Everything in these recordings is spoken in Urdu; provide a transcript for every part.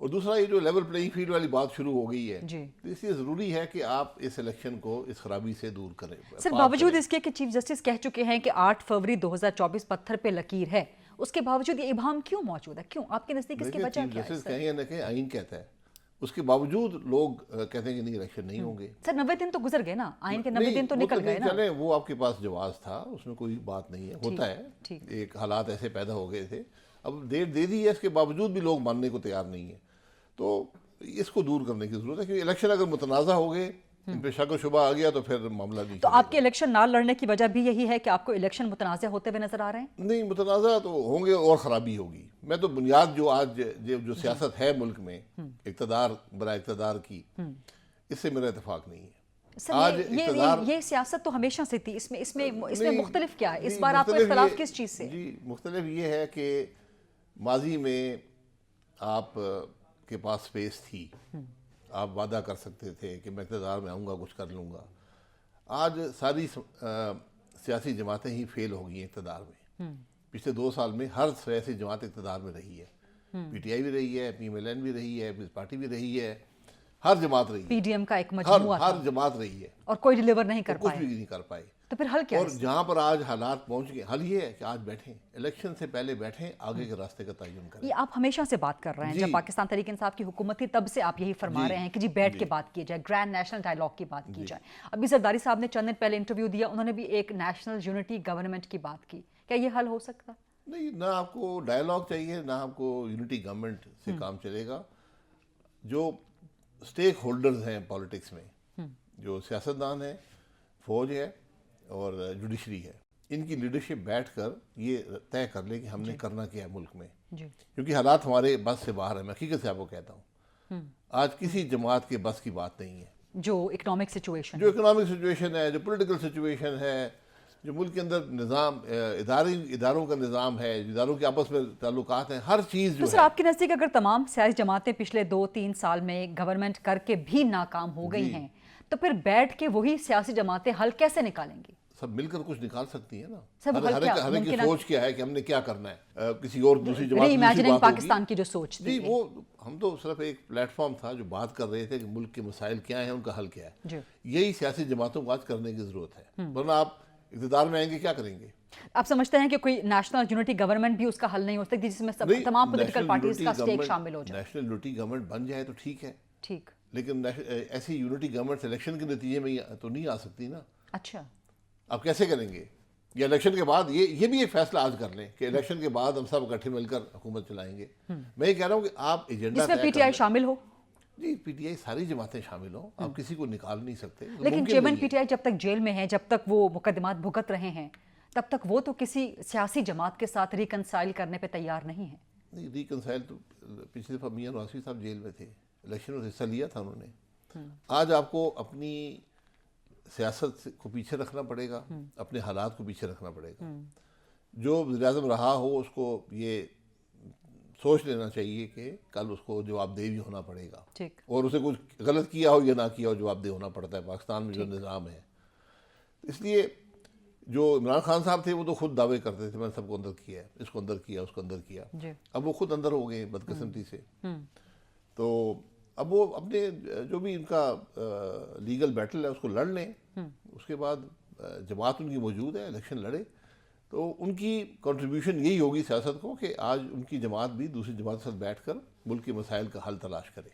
اور دوسرا یہ جو لیول پلینگ فیلڈ والی بات شروع ہو گئی ہے جی تو اس لیے ضروری ہے کہ آپ اس الیکشن کو اس خرابی سے دور کریں. سر باوجود اس کے کہ چیف جسٹس کہہ چکے ہیں کہ 8 فروری 2024 پتھر پہ لکیر ہے، اس کے باوجود یہ ابہام کیوں موجود ہے؟ کیوں آپ کے نزدیک اس کی وجہ کیا ہے؟ کہیں یا نہ کہیں آئین کہتا ہے، اس کے باوجود لوگ کہتے ہیں کہ نہیں الیکشن نہیں ہوں گے. سر 90 دن تو گزر گئے نا، آئین کے 90 دن تو نکل گئے نا. چلیں وہ آپ کے پاس جواز تھا، اس میں کوئی بات نہیں ہے، ہوتا ہے، ایک حالات ایسے پیدا ہو گئے تھے، اب ڈیٹ دے دی ہے، اس کے باوجود بھی لوگ ماننے کو تیار نہیں ہیں. تو اس کو دور کرنے کی ضرورت ہے، کیونکہ الیکشن اگر متنازع ہو گئے، ان پہ شک و شبہ آ گیا تو پھر معاملہ نہیں. تو آپ کے الیکشن نہ لڑنے کی وجہ بھی یہی ہے کہ آپ کو الیکشن متنازع ہوتے ہوئے نظر آ رہے ہیں؟ نہیں، متنازع تو ہوں گے اور خرابی ہوگی. میں تو بنیاد جو آج جو سیاست ہے ملک میں اقتدار برائے اقتدار کی، اس سے میرا اتفاق نہیں ہے. سر یہ سیاست تو ہمیشہ سے تھی، اس میں مختلف کیا ہے؟ اس بار آپ کو اختلاف کس چیز سے؟ جی مختلف یہ ہے کہ ماضی میں آپ کے پاس سپیس تھی، آپ وعدہ کر سکتے تھے کہ میں اقتدار میں آؤں گا کچھ کر لوں گا. آج ساری سیاسی جماعتیں ہی فیل ہو گئی ہیں اقتدار میں. پچھلے 2 سال میں ہر سیاسی جماعت اقتدار میں رہی ہے، پی ٹی آئی بھی رہی ہے، پی ایم ایل این بھی رہی ہے، پیپلز پارٹی بھی رہی ہے، ہر جماعت رہی ہے، پی ڈی ایم کا ایک مجموعہ ہر جماعت رہی ہے، اور کوئی ڈیلیور نہیں کر کچھ پائے. بھی نہیں کر پائی. تو پھر حل کیا اور ہے؟ جہاں پر آج حالات پہنچ گئے، حل یہ ہے کہ آج بیٹھیں، الیکشن سے پہلے بیٹھیں، آگے کے راستے کا تعین کریں. یہ آپ ہمیشہ سے بات کر رہے ہیں، جب پاکستان تحریک انصاف کی حکومت تھی تب سے آپ یہی فرما رہے ہیں کہ جی بیٹھ کے بات کی جائے، گرینڈ نیشنل ڈائیلاگ کی بات کی جائے. ابھی زرداری صاحب نے چند دن پہلے انٹرویو دیا، انہوں نے بھی ایک نیشنل یونٹی گورنمنٹ کی بات کی. کیا یہ حل ہو سکتا؟ نہیں، نہ آپ کو ڈائیلاگ چاہیے، نہ آپ کو یونٹی گورنمنٹ سے کام چلے گا. جو اسٹیک ہولڈرز ہیں پالیٹکس میں، جو سیاستدان ہیں، فوج ہے اور جوڈیشری ہے، ان کی لیڈرشپ بیٹھ کر یہ طے کر لے کہ ہم نے کرنا کیا ہے ملک میں. کیونکہ حالات ہمارے بس سے باہر ہیں. میں حقیقت سے آپ کو کہتا ہوں، آج کسی جماعت کے بس کی بات نہیں ہے. جو اکنامک سچویشن ہے، جو پولیٹیکل سچویشن ہے، جو ملک کے اندر نظام، اداروں کا نظام ہے، اداروں کے آپس میں تعلقات ہیں، ہر چیز جو ہے. تو سر آپ کے نزدیک اگر تمام سیاسی جماعتیں پچھلے 2-3 سال میں گورنمنٹ کر کے بھی ناکام ہو گئی ہیں، تو پھر بیٹھ کے وہی سیاسی جماعتیں حل کیسے نکالیں گی؟ سب مل کر کچھ نکال سکتی ہیں نا. ہر ایک کی سوچ کیا ہے کہ ہم نے کیا کرنا ہے، کسی اور دوسری جماعت ری امیجننگ پاکستان کی جو سوچ تھی. جی وہ ہم تو صرف ایک پلیٹ فارم تھا جو بات کر رہے تھے کہ ملک کے مسائل کیا ہیں، ان کا حل کیا ہے. یہی سیاسی جماعتوں کو آج کرنے کی ضرورت ہے، ورنہ آپ اقتدار میں آئیں گے کیا کریں گے؟ آپ سمجھتے ہیں کہ کوئی نیشنل یونٹی گورنمنٹ بھی اس کا حل نہیں ہو سکتی جس میں تمام پولیٹیکل پارٹیز کا سٹیک شامل ہو جائے؟ نیشنل یونٹی گورنمنٹ بن جائے تو ٹھیک ہے، ٹھیک، لیکن ایسی یونٹی گورنمنٹ الیکشن کے نتیجے میں تو نہیں آ سکتی نا. اچھا، آپ کیسے کریں گے؟ یا الیکشن کے بعد یہ بھی ایک فیصلہ آج کر لیں کہ الیکشن کے بعد ہم سب اکٹھے مل کر حکومت چلائیں گے. میں یہ کہہ رہا ہوں کہ آپ ایجنڈا جس میں پی ٹی آئی شامل ہو. جی پی ٹی آئی ساری جماعتیں شامل ہوں، آپ کسی کو نکال نہیں سکتے. لیکن چیئرمین پی ٹی آئی جب تک جیل میں ہے، جب تک وہ مقدمات بھگت رہے ہیں، تب تک وہ تو کسی سیاسی جماعت کے ساتھ ریکنسائل کرنے پہ تیار نہیں ہے. نہیں، ریکنسائل تو پچھلی دفعہ میاں نواز شریف صاحب جیل میں تھے، الیکشن میں حصہ لیا تھا انہوں نے. آج آپ کو اپنی سیاست کو پیچھے رکھنا پڑے گا، اپنے حالات کو پیچھے رکھنا پڑے گا. جو وزیر اعظم رہا ہو اس کو یہ سوچ لینا چاہیے کہ کل اس کو جواب دہ بھی ہونا پڑے گا، اور اسے کچھ غلط کیا ہو یا نہ کیا ہو جواب دہ ہونا پڑتا ہے پاکستان میں جو نظام ہے. اس لیے جو عمران خان صاحب تھے وہ تو خود دعوے کرتے تھے میں نے سب کو اندر کیا ہے، اس کو اندر کیا، اس کو اندر کیا. اب وہ خود اندر ہو گئے بدقسمتی سے. تو اب وہ اپنے جو بھی ان کا لیگل بیٹل ہے اس کو لڑ لیں، اس کے بعد جماعت ان کی موجود ہے، الیکشن لڑے. تو ان کی کنٹریبیوشن یہی ہوگی سیاست کو کہ آج ان کی جماعت بھی دوسری جماعت کے ساتھ بیٹھ کر ملک کے مسائل کا حل تلاش کرے.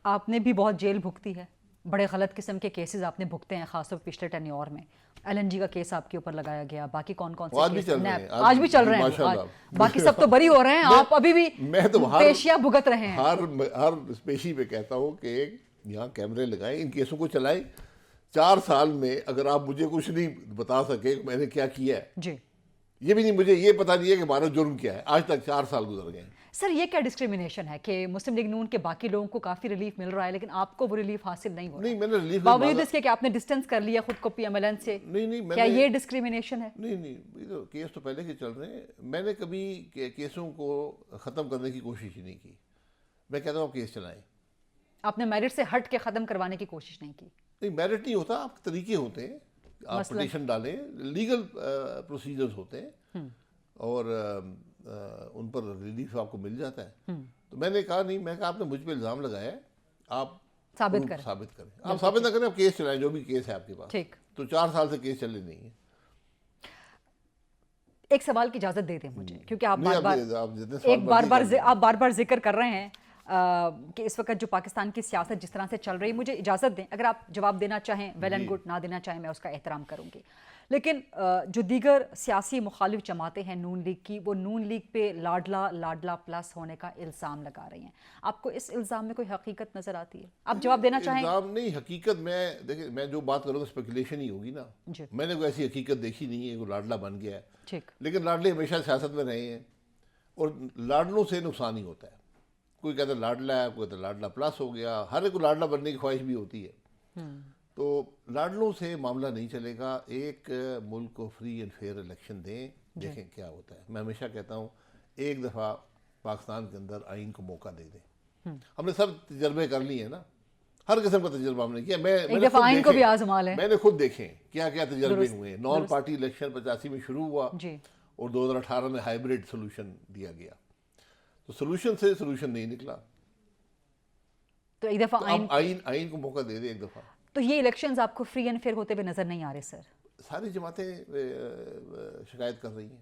آپ نے بھی بہت جیل بھگتی ہے، بڑے غلط قسم کے کیسز آپ نے بھگتے ہیں، خاص طور پر پچھلے ٹینیور میں. ایل این جی کا کیس آپ کے اوپر لگایا گیا، باقی کون سے آج بھی چل رہے ہیں، آج بھی چل رہے ہیں، باقی سب تو بری ہو رہے ہیں، آپ ابھی بھی پیشیاں بھگت رہے ہیں. ہر پیشی پہ کہتا ہوں کہ یہاں کیمرے لگائیں، ان کیسوں کو چلائیں. 4 سال میں اگر آپ مجھے کچھ نہیں بتا سکے کہ میں نے کیا کیا ہے، جی یہ بھی نہیں، مجھے یہ پتا نہیں ہے کہ ہمارا جرم کیا ہے. آج تک 4 سال گزر گئے ہیں. سر یہ کیا ڈسکریمنیشن ہے کہ مسلم لیگ نون کے باقی لوگوں کو کافی ریلیف مل رہا ہے لیکن آپ کو وہ ریلیف حاصل نہیں ہو رہا؟ نہیں، میں نے ریلیف باوجود اس کے کہ آپ نے ڈسٹنس کر لیا خود کو پی ایم ایل این سے، کیا یہ ڈسکریمنیشن ہے؟ نہیں، کیس تو پہلے کے چل رہے ہیں. میں نے کبھی کیسوں کو ختم کرنے کی کوشش ہی نہیں کی. میں کہتا ہوں آپ کیس چلائیں. آپ نے میرٹ سے ہٹ کے ختم کروانے کی کوشش نہیں کی؟ نہیں، میرٹ نہیں ہوتا، آپ طریقے ہوتے ہیں. آپ پٹیشن ڈالیں، لیگل پروسیجرز ہوتے ہیں اور ان پر ریلیف آپ کو مل جاتا ہے. تو میں نے کہا نہیں، میں کہا آپ نے مجھ پہ الزام لگایا ہے، آپ ثابت کریں. ثابت کریں. آپ ثابت نہ کریں، آپ کیس چلائیں، جو بھی کیس ہے آپ کے پاس. ٹھیک. تو 4 سال سے کیس چلے نہیں ہے. ایک سوال کی اجازت دے دیں مجھے، کیونکہ آپ نہیں، بار بار ذکر کر رہے ہیں کہ اس وقت جو پاکستان کی سیاست جس طرح سے چل رہی، مجھے اجازت دیں، اگر آپ جواب دینا چاہیں ویل اینڈ گڈ، نہ دینا چاہیں میں اس کا احترام کروں گی. لیکن جو دیگر سیاسی مخالف جماعتیں ہیں نون لیگ کی، وہ نون لیگ پہ لاڈلا پلس ہونے کا الزام لگا رہی ہیں. آپ کو اس الزام میں کوئی حقیقت نظر آتی ہے؟ آپ جواب دینا چاہیں. الزام نہیں، حقیقت دیکھیں میں جو بات کروں گا اسپیکولیشن ہی ہوگی نا. میں نے کوئی ایسی حقیقت دیکھی نہیں ہے، کوئی لاڈلا بن گیا ہے. ٹھیک. لیکن لاڈلے ہمیشہ سیاست میں رہے ہیں، اور لاڈلوں سے نقصان ہی ہوتا ہے. کوئی کہتا ہے لاڈلا ہے، کوئی کہتا ہے لاڈلا پلس ہو گیا، ہر ایک کو لاڈلا بننے کی خواہش بھی ہوتی ہے. تو لاڈلوں سے معاملہ نہیں چلے گا. ایک ملک کو فری اینڈ فیئر الیکشن دیں، دیکھیں کیا ہوتا ہے. میں ہمیشہ کہتا ہوں ایک دفعہ پاکستان کے اندر آئین کو موقع دے دیں. ہم نے سب تجربے کر لیے ہیں نا، ہر قسم کا تجربہ ہم نے کیا. میں نے خود دیکھیں کیا کیا تجربے ہوئے ہیں. نان پارٹی الیکشن 85 میں شروع ہوا اور 2018 میں ہائیبریڈ سولوشن دیا گیا. تو سولوشن نہیں نکلا. تو ایک دفعہ آئین کو موقع دے دیں ایک دفعہ. تو یہ الیکشنز آپ کو فری اینڈ فیئر ہوتے ہوئے نظر نہیں آ رہے سر؟ ساری جماعتیں شکایت کر رہی ہیں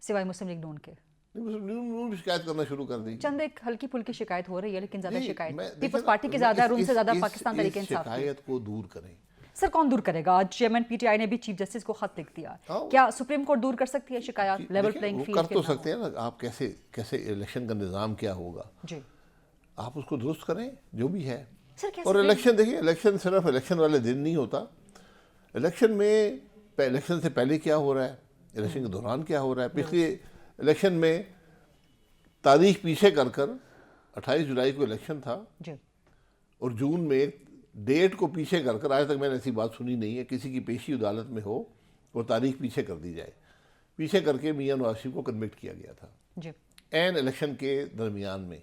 سوائے مسلم لیگ نون کے. نون بھی شکایت کرنا شروع کر دی. چند ایک ہلکی پھلکی شکایت ہو رہی ہے، لیکن زیادہ شکایت پیپلز پارٹی کی زیادہ ہے اور ان سے زیادہ پاکستان تحریک انصاف کی. شکایت کو دور کریں. سر کون دور کرے گا؟ آج چیئرمین پی ٹی آئی نے بھی چیف جسٹس کو خط لکھ دیا. کیا سپریم کورٹ دور کر سکتی ہے شکایات؟ لیول پلینگ فیلڈ کر تو سکتے ہیں نا. آپ کیسے الیکشن کا نظام کیا ہوگا، جی آپ اس کو درست کریں جو بھی ہے. اور الیکشن دیکھیں، الیکشن صرف الیکشن والے دن نہیں ہوتا. الیکشن سے پہلے کیا ہو رہا ہے، الیکشن کے دوران کیا ہو رہا ہے. پچھلے الیکشن میں تاریخ پیچھے کر 28 جولائی کو الیکشن تھا اور جون میں ڈیٹ کو پیچھے کر آج تک میں نے ایسی بات سنی نہیں ہے کسی کی پیشی عدالت میں ہو اور تاریخ پیچھے کر دی جائے. پیچھے کر کے میاں نواز شریف کو کنوکٹ کیا گیا تھا این الیکشن کے درمیان میں.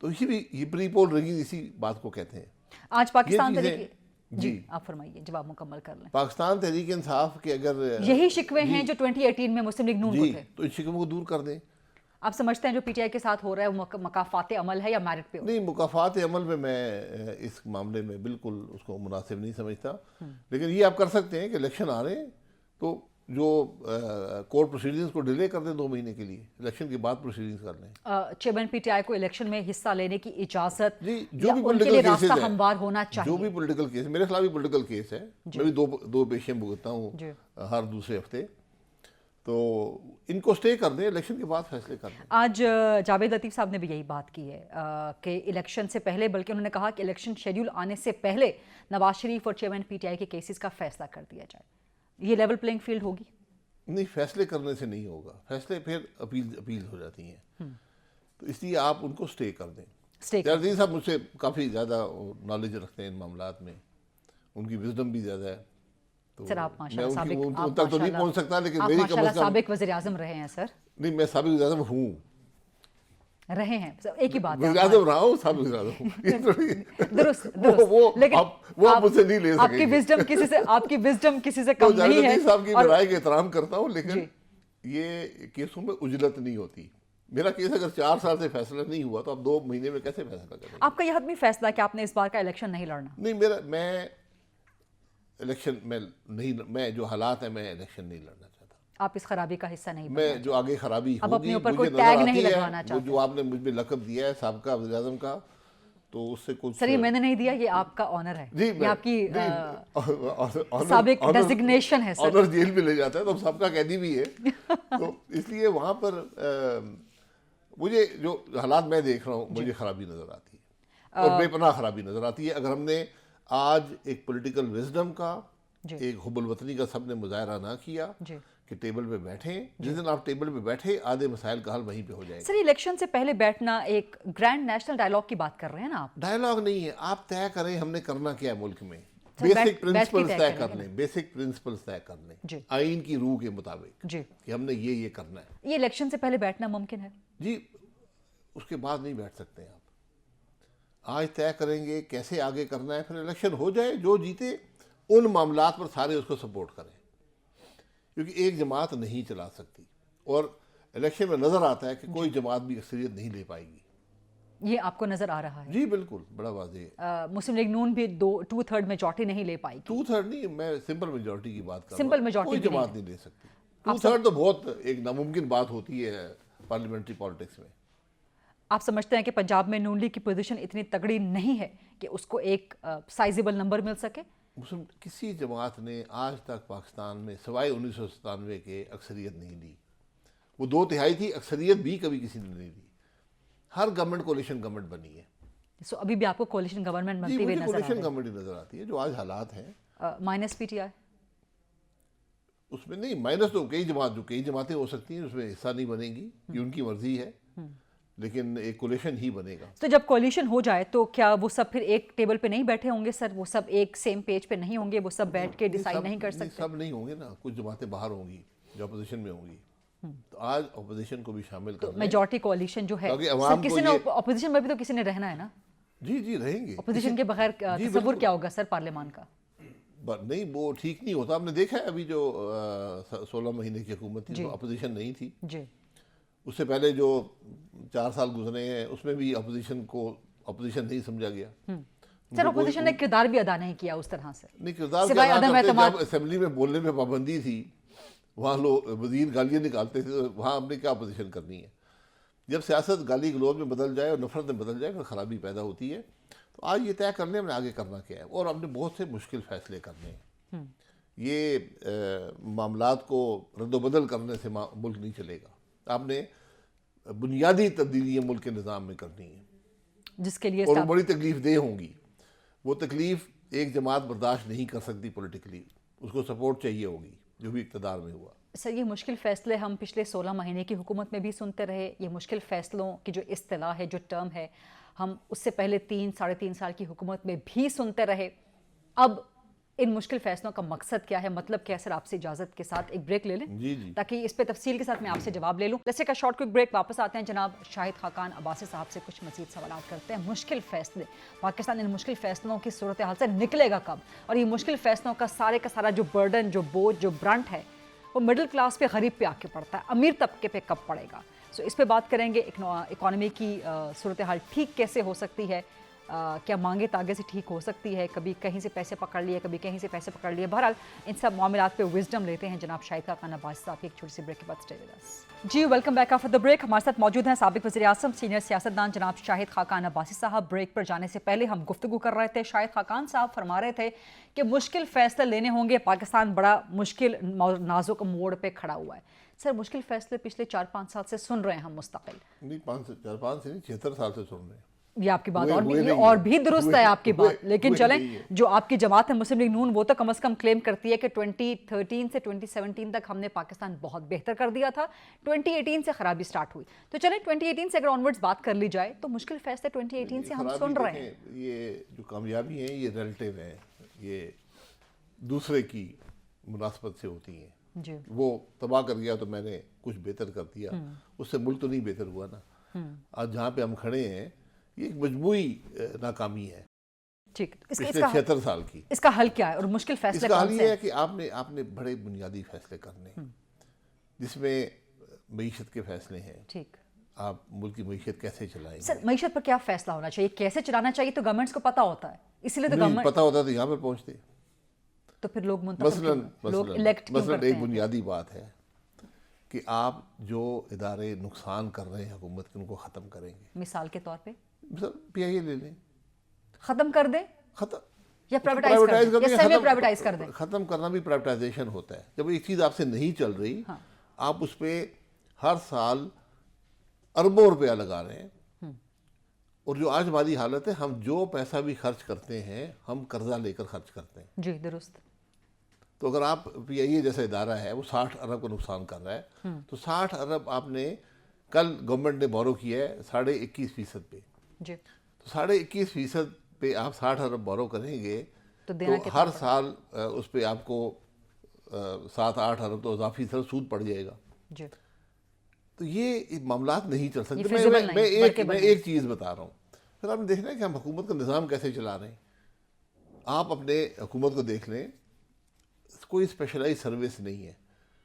تو یہ پری پول رگنگ اسی بات کو کہتے ہیں. آج پاکستان تحریک، جی آپ فرمائیے، جواب مکمل کر لیں. پاکستان تحریک انصاف کے اگر یہی شکوے ہیں جو 2018 میں مسلم لیگ نون کو تھے، تو ان شکووں کو دور کر دیں. آپ سمجھتے ہیں جو پی ٹی آئی کے ساتھ ہو رہا ہے وہ مکافات عمل ہے یا میرٹ پہ؟ نہیں، مکافات عمل میں اس معاملے میں بالکل اس کو مناسب نہیں سمجھتا. لیکن یہ آپ کر سکتے ہیں کہ الیکشن آ رہے ہیں تو جو کورٹ پروسیڈنگز کو ڈیلے کر دیں 2 مہینے کے لیے، الیکشن کے بعد پروسیڈنگز کر لیں. چیئرمین پی ٹی آئی کو الیکشن میں حصہ لینے کی اجازت جو بھی ان کے لیے راستہ ہموار ہونا چاہیے. جو بھی پولیٹیکل کیس، میرے خلاف بھی پولیٹیکل کیس ہے، میں بھی دو پیشیاں بھگتتا ہوں ہر دوسرے ہفتے. تو ان کو سٹے کر دیں، الیکشن کے بعد فیصلے کر دیں. آج جاوید لطیف صاحب نے بھی یہی بات کی ہے کہ الیکشن سے پہلے، بلکہ انہوں نے کہا کہ الیکشن شیڈیول آنے سے پہلے نواز شریف اور چیئرمین پی ٹی آئی کے کیسز کا فیصلہ کر دیا جائے. یہ لیول پلینگ فیلڈ ہوگی؟ نہیں، فیصلے کرنے سے نہیں ہوگا. فیصلے پھر اپیل ہو جاتی ہیں. تو اس لیے آپ ان کو سٹے کر دیں. جاوید صاحب مجھ سے کافی زیادہ نالج رکھتے ہیں ان معاملات میں، ان کی وزڈم بھی زیادہ ہے. سر آپ ماشاءاللہ ان تک تو نہیں پہنچ سکتا، لیکن میری کم از کم سابق وزیر اعظم رہے ہیں. سر نہیں، میں سابق وزیر اعظم ہوں، رہے ہیں، ایک ہی بات ہے. وزیر اعظم رہا ہوں، سابق وزیر اعظم ہوں. درست، لیکن وہ آپ مجھ سے نہیں لے سکیں. آپ کی وزڈم کسی سے کم نہیں ہے. صاحب کی رائے کا احترام کرتا ہوں، لیکن یہ کیسوں میں اجلت نہیں ہوتی. میرا کیس اگر 4 سال سے فیصلہ نہیں ہوا تو آپ 2 مہینے میں کیسے فیصلہ کریں؟ آپ کا یہ حتمی فیصلہ کہ آپ نے اس بار کا الیکشن نہیں لڑنا؟ نہیں، میں الیکشن میں جو حالات ہیں میں الیکشن نہیں لڑنا چاہتا. آپ اس خرابی کا حصہ نہیں؟ میں جو آگے خرابی ہوگی مجھے نظر آتی ہے، جو آپ نے مجھ میں لقب دیا ہے سابقہ وزیر اعظم کا، تو اس سے کچھ. سر یہ میں نے نہیں دیا، یہ آپ کا آنر ہے، یہ آپ کی سابق ڈیزگنیشن ہے. سر آنر جیل میں لے جاتا ہے تو سابقہ قیدی بھی ہے. تو اس لیے وہاں پر مجھے جو حالات میں دیکھ رہا ہوں مجھے خرابی نظر آتی ہے اور بے پناہ خرابی نظر آتی ہے. اگر ہم نے آج ایک پولیٹیکل وزڈم کا، ایک حب الوطنی کا سب نے مظاہرہ نہ کیا کہ ٹیبل پہ بیٹھیں، جس دن آپ ٹیبل پہ بیٹھے آدھے مسائل کا حل وہیں پہ ہو جائے گا. سر الیکشن سے پہلے بیٹھنا ایک گرینڈ نیشنل ڈائیلاگ کی بات کر رہے ہیں نا آپ؟ ڈائیلاگ نہیں ہے، آپ طے کریں ہم نے کرنا کیا ہے ملک میں. بیسک پرنسپلز طے کر لیں، بیسک پرنسپلز طے کر لیں آئین کی روح کے مطابق کہ ہم نے یہ کرنا ہے. یہ الیکشن سے پہلے بیٹھنا ممکن ہے؟ جی، اس کے بعد نہیں بیٹھ سکتے آپ. آج طے کریں گے کیسے آگے کرنا ہے، پھر الیکشن ہو جائے، جو جیتے ان معاملات پر سارے اس کو سپورٹ کریں، کیونکہ ایک جماعت نہیں چلا سکتی. اور الیکشن میں نظر آتا ہے کہ کوئی جماعت بھی اکثریت نہیں لے پائے گی. یہ آپ کو نظر آ رہا ہے؟ جی بالکل، بڑا واضح ہے۔ مسلم لیگ نون بھی 2/3 میجورٹی نہیں لے پائی۔ 2/3 نہیں، میں سمپل میجورٹی کی بات کر رہا ہوں۔ سمپل میجورٹی کوئی جماعت نہیں لے سکتی 2/3 تو بہت ایک ناممکن بات ہوتی ہے پارلیمنٹری پالیٹکس میں۔ آپ سمجھتے ہیں کہ پنجاب میں نون لیگ کی پوزیشن اتنی تگڑی نہیں ہے کہ اس کو ایک سائزیبل نمبر مل سکے؟ مسلم کسی جماعت نے آج تک پاکستان میں سوائے 1997 کے اکثریت نہیں لی۔ وہ 2/3 تھی، اکثریت بھی کبھی کسی نے نہیں لی۔ ہر گورنمنٹ کولیشن گورنمنٹ بنی ہے۔ سو ابھی بھی آپ کو کولیشن گورنمنٹ جی بنتی ہوئی مجھے نظر کولیشن آ گورنمنٹ ہی نظر آتی ہے جو آج حالات ہیں۔ Minus P T I? اس میں نہیں، مائنس تو کئی جماعتیں ہو سکتی ہیں، اس میں حصہ نہیں بنے گی، یہ ان کی مرضی ہے، لیکن ایک کولیشن ہی بنے گا۔ تو جب کولیشن ہو جائے تو کیا وہ سب پھر ایک ٹیبل پہ نہیں بیٹھے ہوں گے سر؟ وہ سب ایک سیم پیج پہ نہیں ہوں گے؟ وہ سب بیٹھ کے ڈیسائیڈ نہیں کر سکتے؟ سب نہیں ہوں گے نا، کچھ جماعتیں باہر ہوں گی جو اپوزیشن میں ہوں گی، تو آج اپوزیشن کو بھی شامل کر لیں۔ میجورٹی کولیشن جو ہے کسی نے اپوزیشن میں بھی تو کسی نے رہنا ہے نا؟ جی رہیں گے۔ اپوزیشن کے بغیر تصور کیا ہوگا سر پارلیمان کا؟ نہیں وہ ٹھیک نہیں ہوتا۔ ہم نے دیکھا ہے ابھی جو 16 مہینے کی حکومت تھی اپوزیشن نہیں تھی، جی اس سے پہلے جو 4 سال گزرے ہیں اس میں بھی اپوزیشن کو اپوزیشن نہیں سمجھا گیا۔ سر اپوزیشن نے کردار بھی ادا نہیں کیا اس طرح سے؟ نہیں، کردار سوائے کیا عدم کرتے، اعتماد۔ جب اسمبلی میں بولنے میں پابندی تھی، وہاں لوگ وزیر گالیاں نکالتے تھے، تو وہاں ہم نے کیا اپوزیشن کرنی ہے؟ جب سیاست گالی گلوچ میں بدل جائے اور نفرت میں بدل جائے پھر خرابی پیدا ہوتی ہے۔ تو آج یہ طے کر لیں ہم نے آگے کرنا کیا ہے، اور ہم نے بہت سے مشکل فیصلے کرنے ہیں۔ یہ معاملات کو رد و بدل کرنے سے ملک نہیں چلے گا۔ آپ نے بنیادی تبدیلیاں ملک کے نظام میں کرنی ہیں، جس کے لیے اور وہ بڑی تکلیف دہ ہوں گی۔ وہ تکلیف ایک جماعت برداشت نہیں کر سکتی پولیٹیکلی، اس کو سپورٹ چاہیے ہوگی جو بھی اقتدار میں ہوا۔ سر یہ مشکل فیصلے ہم پچھلے 16 مہینے کی حکومت میں بھی سنتے رہے۔ یہ مشکل فیصلوں کی جو اصطلاح ہے، جو ٹرم ہے، ہم اس سے پہلے 3-3.5 سال کی حکومت میں بھی سنتے رہے۔ اب ان مشکل فیصلوں کا مقصد کیا ہے، مطلب کیا ہے؟ سر آپ سے اجازت کے ساتھ ایک بریک لے لیں جی تاکہ اس پہ تفصیل کے ساتھ میں آپ سے جواب لے لوں۔ جیسے کا شارٹ کوئک بریک، واپس آتے ہیں جناب شاہد خاقان عباسی صاحب سے کچھ مزید سوالات کرتے ہیں۔ مشکل فیصلے، پاکستان ان مشکل فیصلوں کی صورتحال سے نکلے گا کب؟ اور یہ مشکل فیصلوں کا سارا جو برڈن، جو بوجھ، جو برنٹ ہے، وہ مڈل کلاس پہ، غریب پہ آ کے پڑتا ہے، امیر طبقے پہ کب پڑے گا؟ سو اس پہ بات کریں گے۔ اکانومی کی صورتحال ٹھیک کیسے ہو سکتی ہے؟ کیا مانگے تاگے سے ٹھیک ہو سکتی ہے؟ کبھی کہیں سے پیسے پکڑ لیے، کبھی کہیں سے پیسے پکڑ لیے۔ بہرحال ان سب معاملات پہ وزڈم لیتے ہیں جناب شاہد خاقان عباسی صاحب کی ایک چھوٹی سی بریک کے بعد۔ Stay with us. جی welcome back after the break. ہمارے ساتھ موجود ہیں سابق وزیر اعظم، سینئر سیاستدان جناب شاہد خاقان عباسی صاحب۔ بریک پر جانے سے پہلے ہم گفتگو کر رہے تھے، شاہد خاقان صاحب فرما رہے تھے کہ مشکل فیصلے لینے ہوں گے، پاکستان بڑا مشکل نازک موڑ پہ کھڑا ہوا ہے۔ سر مشکل فیصلے پچھلے 4-5 سال سے سن رہے ہیں ہم مستقل۔ نہیں 4-5 سے نہیں، 76 سال سے سن رہے ہیں۔ یہ آپ کی بات اور بھی درست ہے آپ کی بات، لیکن چلیں جو آپ کی جماعت ہے مسلم لیگ نون، وہ تو کم از کم کلیم کرتی ہے کہ 2013 سے 2017 تک ہم نے پاکستان بہت بہتر کر دیا تھا، 2018 سے خرابی سٹارٹ ہوئی۔ تو چلیں 2018 سے اگر آنورڈز بات کر لی جائے تو مشکل فیصلے 2018 سے ہم سن رہے ہیں۔ یہ جو کامیابی ہیں یہ ریلیٹیو ہیں، یہ دوسرے کی مناسبت سے ہوتی ہیں۔ جی وہ تباہ کر گیا تو میں نے کچھ بہتر کر دیا، اس سے ملک تو نہیں بہتر ہوا نا۔ آج جہاں پہ ہم کھڑے ہیں یہ ایک مجموعی ناکامی ہے ٹھیک، پچھلے 76 سال کی۔ اس کا حل کیا ہے اور مشکل فیصلے اس کا کون حل سے یہ ہیں؟ ہے کہ آپ نے بڑے بنیادی فیصلے کرنے ہیں، جس میں معیشت کے فیصلے ہیں۔ ٹھیک، آپ ملک کی معیشت کیسے چلائیں گے؟ سر معیشت پر کیا فیصلہ ہونا چاہیے، کیسے چلانا چاہیے تو گورنمنٹس کو پتہ ہوتا ہے، اسی لیے تو نہیں گورنمنٹ، پتہ ہوتا تو یہاں پر پہنچتے۔ تو پھر لوگ منتخب کیوں ہیں؟ لوگ الیکٹ کیوں مثلاً کرتے ایک ہیں؟ بنیادی بات ہے کہ آپ جو ادارے نقصان کر رہے ہیں حکومت کے، ان کو ختم کریں گے۔ مثال کے طور پہ مثلا پی آئی اے لے لیں، ختم کر دیں ختم یا پرائیویٹائز کر دیں یا سیمی پرائیویٹائز کر دیں۔ ختم کرنا بھی پرائیویٹائزیشن ہوتا ہے۔ جب ایک چیز آپ سے نہیں چل رہی، آپ اس پہ ہر سال اربوں روپیہ لگا رہے ہیں، اور جو آج ہماری حالت ہے، ہم جو پیسہ بھی خرچ کرتے ہیں ہم قرضہ لے کر خرچ کرتے ہیں۔ جی درست۔ تو اگر آپ پی آئی اے جیسا ادارہ ہے وہ 60 ارب کا نقصان کر رہا ہے، تو 60 ارب آپ نے کل گورنمنٹ نے بورو کیا ہے 21.5% پہ، جی تو 21.5% پہ آپ 60 ارب بورو کریں گے تو تو ہر سال اس پہ آپ کو 7-8 ارب تو اضافی سود پڑ جائے گا۔ جی تو یہ معاملات نہیں چل سکتے۔ feasible نہیں، میں ایک چیز بتا رہا ہوں، پھر آپ نے دیکھنا ہے کہ ہم حکومت کا نظام کیسے چلا رہے ہیں۔ آپ اپنے حکومت کو دیکھ لیں، کوئی اسپیشلائز سروس نہیں ہے۔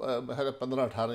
15-18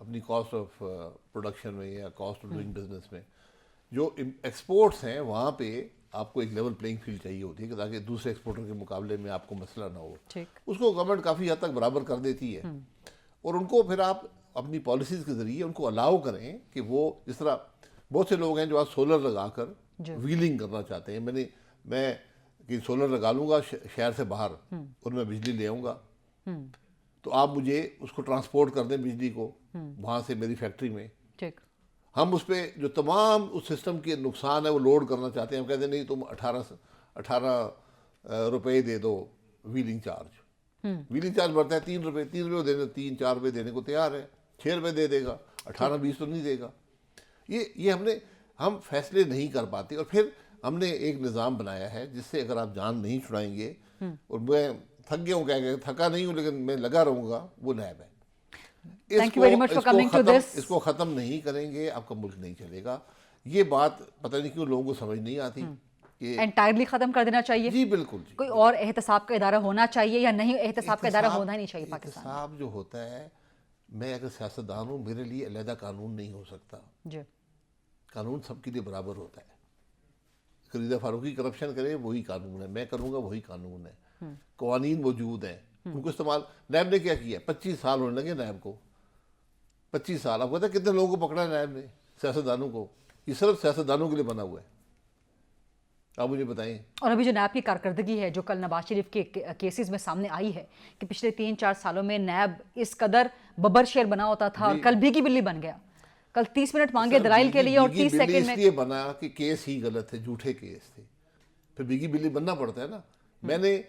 اپنی کاسٹ آف پروڈکشن میں یا کاسٹ آف ڈوئنگ بزنس میں. جو ایکسپورٹس ہیں وہاں پہ آپ کو ایک لیول پلینگ فیلڈ چاہیے ہوتی ہے کہ تاکہ دوسرے ایکسپورٹر کے مقابلے میں آپ کو مسئلہ نہ ہو. اس کو گورنمنٹ کافی حد تک برابر کر دیتی ہے, اور ان کو پھر آپ اپنی پالیسیز کے ذریعے ان کو الاؤ کریں کہ وہ جس طرح بہت سے لوگ ہیں جو آج سولر لگا کر ویلنگ کرنا چاہتے ہیں. میں کہ سولر لگا لوں گا شہر سے باہر اور میں بجلی لے آؤں گا, تو آپ مجھے اس کو ٹرانسپورٹ کر دیں بجلی کو وہاں سے میری فیکٹری میں. ہم اس پہ جو تمام اس سسٹم کے نقصان ہے وہ لوڈ کرنا چاہتے ہیں. ہم کہتے ہیں نہیں تم 18 روپے دے دو ویلنگ چارج. ویلنگ چارج بڑھتا ہے 3 روپے دینے, 3-4 روپے دینے کو تیار ہے, 6 روپے دے دے گا, 18-20 تو نہیں دے گا. یہ ہم فیصلے نہیں کر پاتے, اور پھر ہم نے ایک نظام بنایا ہے جس سے اگر آپ جان نہیں چھڑائیں گے, اور میں تھک گیا ہوں, کہہ گئے تھکا نہیں ہوں لیکن میں لگا رہوں گا, وہ نیب ہے. اس کو ختم نہیں کریں گے آپ کا ملک نہیں چلے گا. یہ بات پتہ نہیں کیوں لوگوں کو سمجھ نہیں آتی. انٹائرلی ختم کر دینا چاہیے. جی بالکل. کوئی اور احتساب کا ادارہ ہونا چاہیے یا نہیں, احتساب کا ادارہ ہونا ہی نہیں چاہیے پاکستان. احتساب جو ہوتا ہے, میں اگر سیاستدان ہوں میرے لیے علیحدہ قانون نہیں ہو سکتا. قانون سب کے لیے برابر ہوتا ہے. خلیدہ فاروقی کرپشن کرے وہی قانون ہے, میں کروں گا وہی قانون ہے. قوانین موجود ہیں, ان کو استعمال. نیب نے کیا کیا, 25 سال ہونے لگے نیب کو. 25 سال. آپ کہتے ہیں کتنے لوگوں کو پکڑا ہے نیب نے, سیاستدانوں کو. یہ صرف سیاستدانوں کے لیے بنا ہوا ہے. آپ مجھے بتائیں. اور ابھی جو نیب کی کارکردگی ہے جو کل نواز شریف کے کیسز میں سامنے آئی ہے کہ پچھلے 3-4 سالوں میں نیب اس قدر ببر شیر بنا ہوتا تھا, اور کل بھیگی بلی بن گیا. کل 30 منٹ مانگے دلائل کے لیے, اور 30 سیکنڈ میں اس لیے بنا کہ کیس ہی غلط تھے, جھوٹے کیس تھے. پھر بھیگی بلی بننا پڑتا ہے نا. میں نے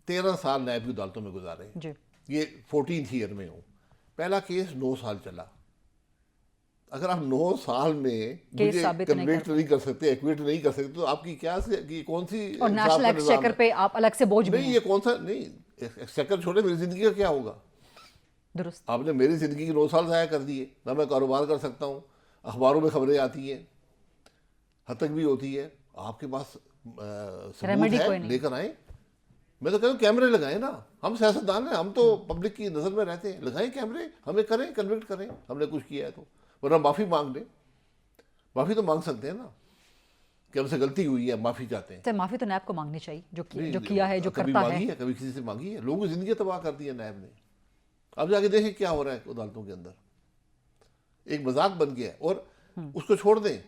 13 سال نیب کی عدالتوں میں گزارے, یہ 14th ایئر میں ہوں. پہلا کیس 9 سال چلا. اگر آپ 9 سال میں مجھے کنوکٹ نہیں کر سکتے, ایکویٹ نہیں کر سکتے, تو آپ کی کیا کون سی, اور نیشنل ایکسچیکر پہ آپ الگ سے بوجھ بھی نہیں. یہ کون سا نہیں, ایکسچیکر چھوڑے, میری زندگی کا کیا ہوگا. درست. آپ نے میری زندگی کے 9 سال ضائع کر دیے. نہ میں کاروبار کر سکتا ہوں, اخباروں میں خبریں آتی ہیں, حد تک بھی ہوتی ہے. آپ کے پاس ثبوت ہے, لے کر آئیں. میں تو کہتا ہوں کیمرے لگائیں نا. ہم سیاستدان ہیں, ہم تو پبلک کی نظر میں رہتے ہیں. لگائیں کیمرے, ہمیں کریں, کنوکٹ کریں ہم نے کچھ کیا ہے تو. ورنہ معافی مانگ لیں. معافی تو مانگ سکتے ہیں نا کہ ہم سے غلطی ہوئی ہے, معافی چاہتے ہیں. معافی تو نیب کو مانگنی چاہیے جو کیا ہے, جو کرتا ہے. کبھی کسی سے مانگی ہے. لوگوں کی زندگی تباہ کر دی ہے نیب نے. اب جا کے دیکھیں کیا ہو رہا ہے عدالتوں کے اندر. ایک مذاق بن گیا ہے. اور اس کو چھوڑ دیں,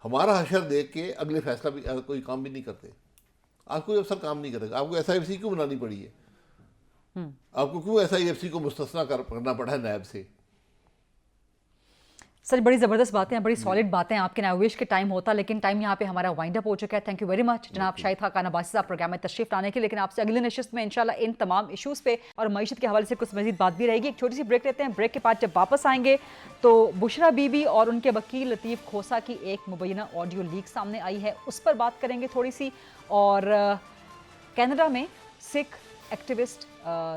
ہمارا حشر دیکھ کے اگلے فیصلہ بھی کوئی کام بھی نہیں کرتے. آپ کوئی افسر کام نہیں کرے گا. آپ کو SIFC کیوں بنانی پڑی ہے, آپ کو کیوں SIFC کو مستثنا کرنا پڑا ہے نیب سے. سر بڑی زبردست باتیں ہیں, بڑی سالڈ باتیں. آپ کے ناویش کے ٹائم ہوتا, لیکن ٹائم یہاں پہ ہمارا وائنڈ اپ ہو چکا ہے. تھینک یو ویری مچ جناب شاہد خاقان عباسی صاحب پروگرام میں تشریف لانے کے. لیکن آپ سے اگلی نشست میں انشاءاللہ ان تمام ایشوز پہ اور معیشت کے حوالے سے کچھ مزید بات بھی رہے گی. ایک چھوٹی سی بریک لیتے ہیں. بریک کے بعد جب واپس آئیں گے تو بشرا بی بی اور ان کے وکیل لطیف کھوسا کی ایک مبینہ آڈیو لیک سامنے آئی ہے, اس پر بات کریں گے تھوڑی سی. اور کینیڈا میں سکھ ایکٹیوسٹ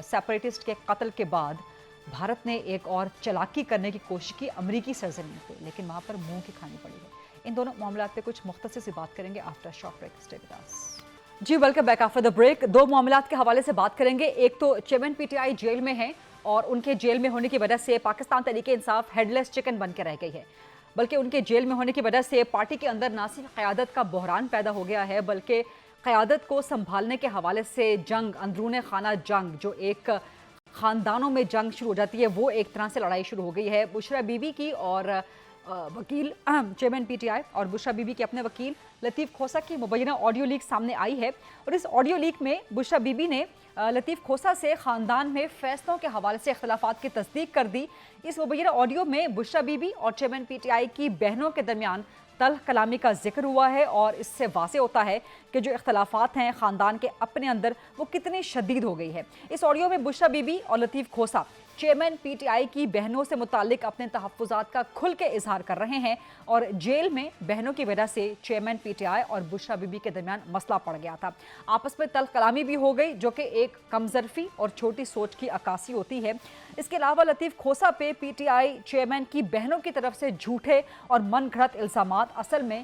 سیپریٹسٹ کے قتل کے بعد بھارت نے ایک اور چالاکی کرنے کی کوشش کی امریکی سرزمین پہ, لیکن وہاں پر منہ کی کھانی پڑی ہے. ان دونوں معاملات پہ کچھ مختصر سی بات کریں گے after short break. Stay with us. جی welcome back after the break. 2 معاملات کے حوالے سے بات کریں گے. ایک تو چیئرمین PTI جیل میں ہیں, اور ان کے جیل میں ہونے کی وجہ سے Pakistan Tehreek Insaf had less chicken بن کے رہ گئی ہے. بلکہ ان کے جیل میں ہونے کی وجہ سے پارٹی کے اندر نہ صرف قیادت کا بحران پیدا ہو گیا ہے, بلکہ قیادت کو سنبھالنے کے حوالے سے جنگ, اندرون خانہ جنگ, جو ایک خاندانوں میں جنگ شروع ہو جاتی ہے, وہ ایک طرح سے لڑائی شروع ہو گئی ہے. بشرا بی بی کی اور وکیل چیئرمین PTI اور بشرا بی بی کے اپنے وکیل لطیف کھوسا کی مبینہ آڈیو لیک سامنے آئی ہے. اور اس آڈیو لیک میں بشرا بی بی نے لطیف کھوسا سے خاندان میں فیصلوں کے حوالے سے اختلافات کی تصدیق کر دی. اس مبینہ آڈیو میں بشرا بی بی اور چیئرمین PTI کی بہنوں کے درمیان تلخ کلامی کا ذکر ہوا ہے, اور اس سے واضح ہوتا ہے کہ جو اختلافات ہیں خاندان کے اپنے اندر وہ کتنی شدید ہو گئی ہے. اس آڈیو میں بشرا بی بی اور لطیف کھوسا چیئرمین PTI کی بہنوں سے متعلق اپنے تحفظات کا کھل کے اظہار کر رہے ہیں, اور جیل میں بہنوں کی وجہ سے چیئرمین PTI اور بشرا بی بی کے درمیان مسئلہ پڑ گیا تھا. آپس میں تلخ کلامی بھی ہو گئی, جو کہ ایک کمظرفی اور چھوٹی سوچ کی عکاسی ہوتی ہے. اس کے علاوہ لطیف کھوسا پہ PTI چیئرمین کی بہنوں کی طرف سے جھوٹے اور من گھڑت الزامات اصل میں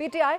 PTI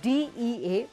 DEA